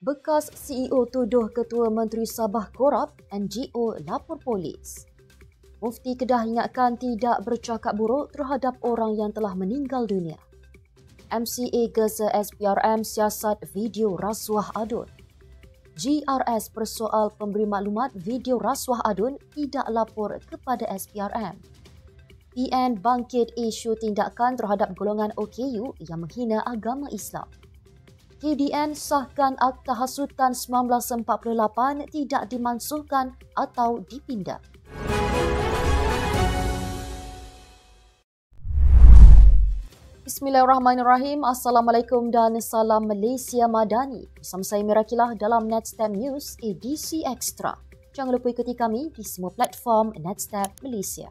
Bekas CEO tuduh Ketua Menteri Sabah korup, NGO lapor polis. Mufti Kedah ingatkan tidak bercakap buruk terhadap orang yang telah meninggal dunia. MCA gesa SPRM siasat video rasuah adun. GRS persoal pemberi maklumat video rasuah adun tidak lapor kepada SPRM. PN bangkit isu tindakan terhadap golongan OKU yang menghina agama Islam. KDN sahkan Akta Hasutan 1948 tidak dimansuhkan atau dipindah. Bismillahirrahmanirrahim. Assalamualaikum dan salam Malaysia Madani. Bersama saya Mirakilah dalam Netstab News edisi Extra. Jangan lupa ikuti kami di semua platform Netstab Malaysia.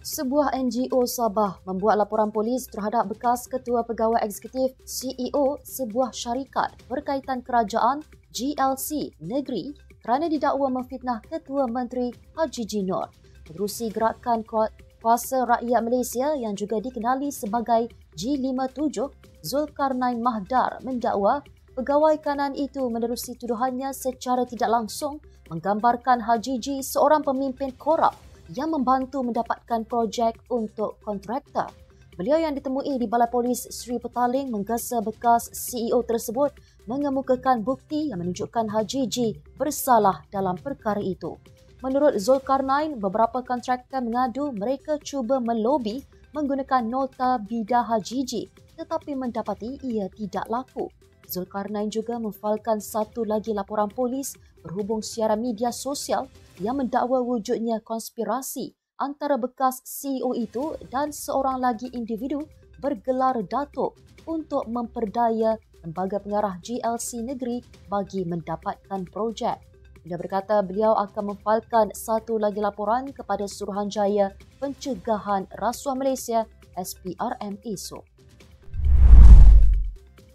Sebuah NGO Sabah membuat laporan polis terhadap bekas Ketua Pegawai Eksekutif CEO sebuah syarikat berkaitan kerajaan GLC Negeri kerana didakwa memfitnah Ketua Menteri Haji Jinor. Menerusi gerakan Kuasa Rakyat Malaysia yang juga dikenali sebagai G57, Zulkarnain Mahdar mendakwa pegawai kanan itu menerusi tuduhannya secara tidak langsung menggambarkan Haji G seorang pemimpin korup yang membantu mendapatkan projek untuk kontraktor. Beliau yang ditemui di Balai Polis Seri Petaling menggesa bekas CEO tersebut mengemukakan bukti yang menunjukkan Haji G bersalah dalam perkara itu. Menurut Zulkarnain, beberapa kontraktor mengadu mereka cuba melobi menggunakan nota bidah Haji G tetapi mendapati ia tidak laku. Zulkarnain juga memfailkan satu lagi laporan polis berhubung siaran media sosial yang mendakwa wujudnya konspirasi antara bekas CEO itu dan seorang lagi individu bergelar Datuk untuk memperdaya lembaga pengarah GLC Negeri bagi mendapatkan projek. Dia berkata beliau akan memfailkan satu lagi laporan kepada Suruhanjaya Pencegahan Rasuah Malaysia SPRM esok.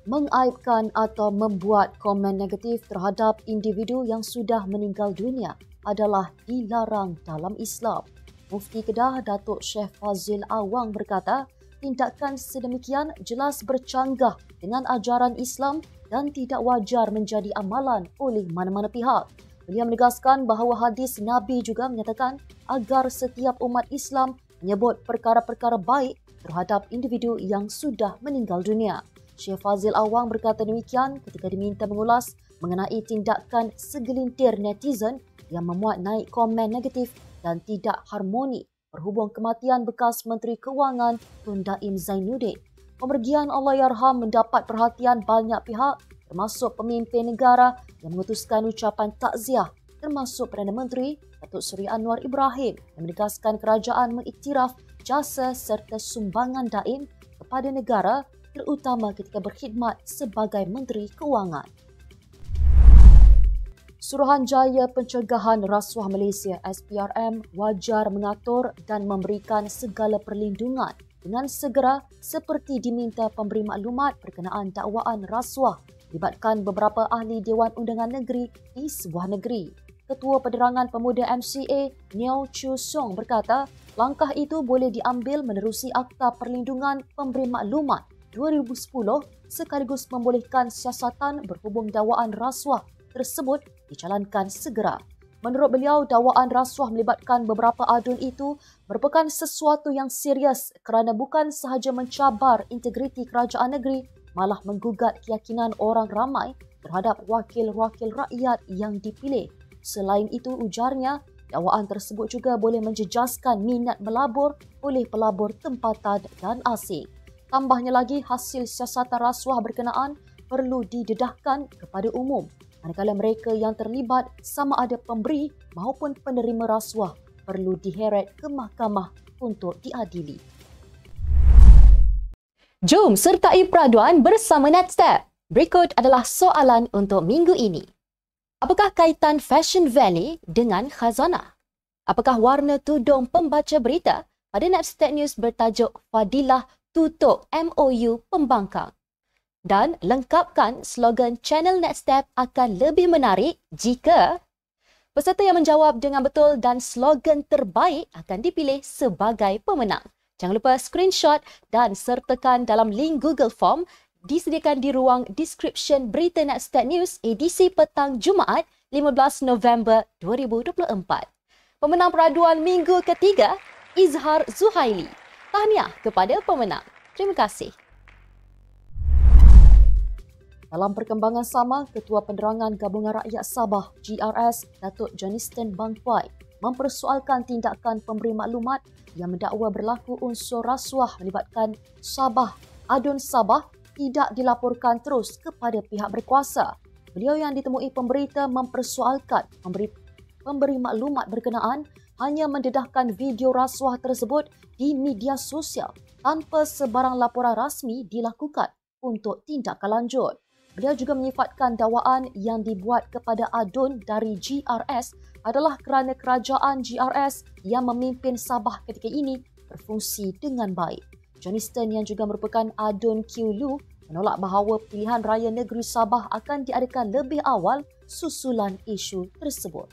Mengaibkan atau membuat komen negatif terhadap individu yang sudah meninggal dunia adalah dilarang dalam Islam. Mufti Kedah Datuk Syekh Fazil Awang berkata, tindakan sedemikian jelas bercanggah dengan ajaran Islam dan tidak wajar menjadi amalan oleh mana-mana pihak. Beliau menegaskan bahawa hadis Nabi juga menyatakan agar setiap umat Islam menyebut perkara-perkara baik terhadap individu yang sudah meninggal dunia. Syekh Fazil Awang berkata demikian ketika diminta mengulas mengenai tindakan segelintir netizen yang memuat naik komen negatif dan tidak harmoni berhubung kematian bekas Menteri Kewangan Tun Daim Zainuddin. Pemergian Allahyarham mendapat perhatian banyak pihak termasuk pemimpin negara yang mengutuskan ucapan takziah termasuk Perdana Menteri Datuk Seri Anwar Ibrahim yang menegaskan kerajaan mengiktiraf jasa serta sumbangan Daim kepada negara terutama ketika berkhidmat sebagai Menteri Kewangan. Suruhanjaya Pencegahan Rasuah Malaysia SPRM wajar mengatur dan memberikan segala perlindungan dengan segera seperti diminta pemberi maklumat berkenaan dakwaan rasuah melibatkan beberapa ahli Dewan Undangan Negeri di sebuah negeri. Ketua Pederangan Pemuda MCA Neo Chu Song berkata, langkah itu boleh diambil menerusi Akta Perlindungan Pemberi Maklumat 2010 sekaligus membolehkan siasatan berhubung dakwaan rasuah tersebut dijalankan segera. Menurut beliau, dakwaan rasuah melibatkan beberapa adun itu merupakan sesuatu yang serius kerana bukan sahaja mencabar integriti kerajaan negeri, malah menggugat keyakinan orang ramai terhadap wakil-wakil rakyat yang dipilih. Selain itu, ujarnya, dakwaan tersebut juga boleh menjejaskan minat melabur oleh pelabur tempatan dan asing. Tambahnya lagi, hasil siasatan rasuah berkenaan perlu didedahkan kepada umum. Manakala mereka yang terlibat sama ada pemberi maupun penerima rasuah perlu diheret ke mahkamah untuk diadili. Jom sertai peraduan bersama Netstab. Berikut adalah soalan untuk minggu ini. Apakah kaitan Fashion Valley dengan khazanah? Apakah warna tudung pembaca berita pada Netstab News bertajuk Fadilah Tutup MOU Pembangkang? Dan lengkapkan slogan channel Netstab akan lebih menarik jika peserta yang menjawab dengan betul dan slogan terbaik akan dipilih sebagai pemenang. Jangan lupa screenshot dan sertakan dalam link Google Form disediakan di ruang description berita Netstat News edisi petang Jumaat 15 November 2024. Pemenang peraduan minggu ketiga, Izhar Zuhaili. Tahniah kepada pemenang. Terima kasih. Dalam perkembangan sama, Ketua Penerangan Gabungan Rakyat Sabah GRS, Datuk Johniston Bangpai, mempersoalkan tindakan pemberi maklumat yang mendakwa berlaku unsur rasuah melibatkan Sabah. Adun Sabah tidak dilaporkan terus kepada pihak berkuasa. Beliau yang ditemui pemberita mempersoalkan pemberi maklumat berkenaan hanya mendedahkan video rasuah tersebut di media sosial tanpa sebarang laporan rasmi dilakukan untuk tindakan lanjut. Beliau juga menyifatkan dakwaan yang dibuat kepada Adun dari GRS adalah kerana kerajaan GRS yang memimpin Sabah ketika ini berfungsi dengan baik. Johniston yang juga merupakan Adun Q. Lu menolak bahawa pilihan raya negeri Sabah akan diadakan lebih awal susulan isu tersebut.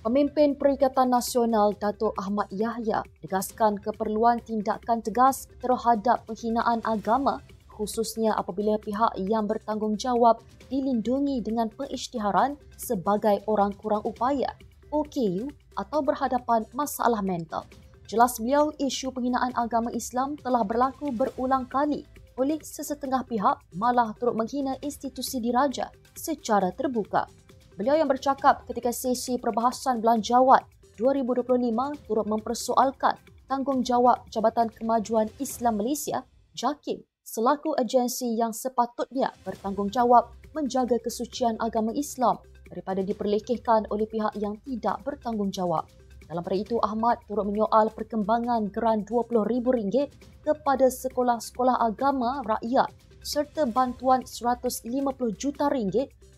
Pemimpin Perikatan Nasional Datuk Ahmad Yahya tegaskan keperluan tindakan tegas terhadap penghinaan agama khususnya apabila pihak yang bertanggungjawab dilindungi dengan pengisytiharan sebagai orang kurang upaya, OKU atau berhadapan masalah mental. Jelas beliau, isu penghinaan agama Islam telah berlaku berulang kali oleh sesetengah pihak malah turut menghina institusi diraja secara terbuka. Beliau yang bercakap ketika sesi perbahasan belanjawan 2025 turut mempersoalkan tanggungjawab Jabatan Kemajuan Islam Malaysia, JAKIM, selaku agensi yang sepatutnya bertanggungjawab menjaga kesucian agama Islam daripada diperlekehkan oleh pihak yang tidak bertanggungjawab. Dalam pada itu, Ahmad turut menyoal perkembangan geran RM20,000 kepada sekolah-sekolah agama rakyat serta bantuan RM150 juta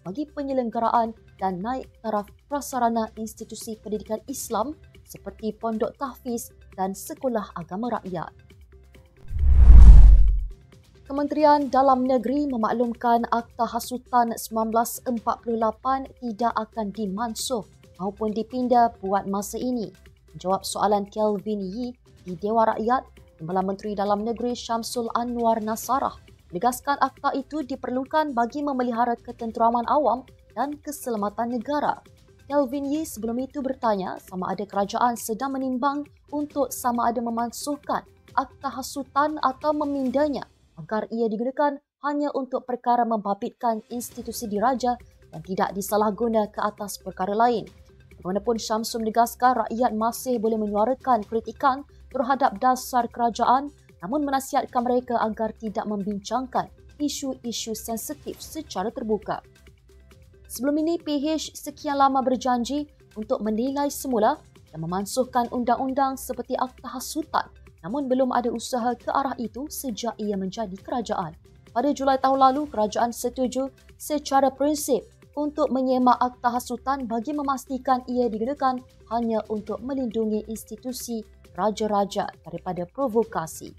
bagi penyelenggaraan dan naik taraf prasarana institusi pendidikan Islam seperti pondok tahfiz dan sekolah agama rakyat. Kementerian Dalam Negeri memaklumkan Akta Hasutan 1948 tidak akan dimansuh maupun dipinda buat masa ini. Menjawab soalan Kelvin Yee di Dewan Rakyat, Timbalan Menteri Dalam Negeri Syamsul Anwar Nasarah menegaskan akta itu diperlukan bagi memelihara ketenteraman awam dan keselamatan negara. Kelvin Yee sebelum itu bertanya sama ada kerajaan sedang menimbang untuk sama ada memansuhkan Akta Hasutan atau memindanya agar ia digunakan hanya untuk perkara membabitkan institusi diraja dan tidak disalahguna ke atas perkara lain. Bagaimanapun, Syamsul menegaskan rakyat masih boleh menyuarakan kritikan terhadap dasar kerajaan namun menasihatkan mereka agar tidak membincangkan isu-isu sensitif secara terbuka. Sebelum ini, PH sekian lama berjanji untuk menilai semula dan memansuhkan undang-undang seperti Akta Hasutan, namun belum ada usaha ke arah itu sejak ia menjadi kerajaan. Pada Julai tahun lalu, kerajaan setuju secara prinsip untuk menyemak Akta Hasutan bagi memastikan ia digunakan hanya untuk melindungi institusi raja-raja daripada provokasi.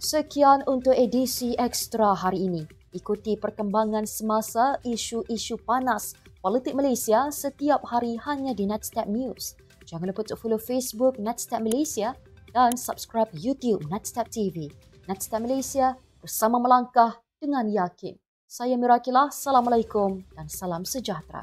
Sekian untuk edisi ekstra hari ini. Ikuti perkembangan semasa isu-isu panas politik Malaysia setiap hari hanya di Netstat News. Jangan lupa untuk follow Facebook Netstat Malaysia dan subscribe YouTube Netstat TV. Netstat Malaysia, bersama melangkah dengan yakin. Saya Mirakilah, Assalamualaikum dan salam sejahtera.